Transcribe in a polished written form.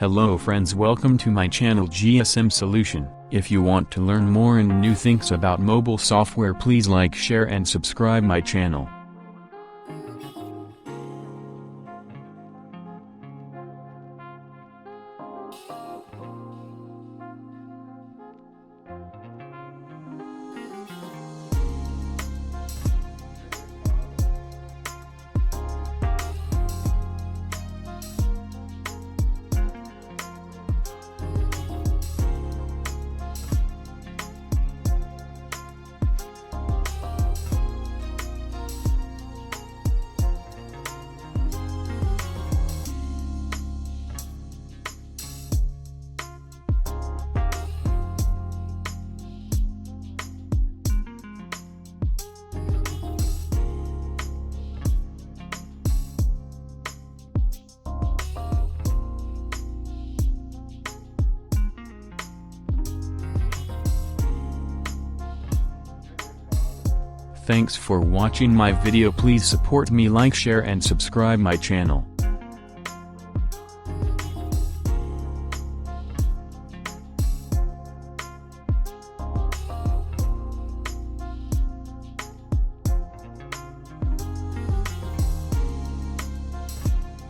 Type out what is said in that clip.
Hello friends, welcome to my channel GSM Solution. If you want to learn more and new things about mobile software, please like, share and subscribe my channel. Thanks for watching my video. Please support me, like, share and subscribe my channel.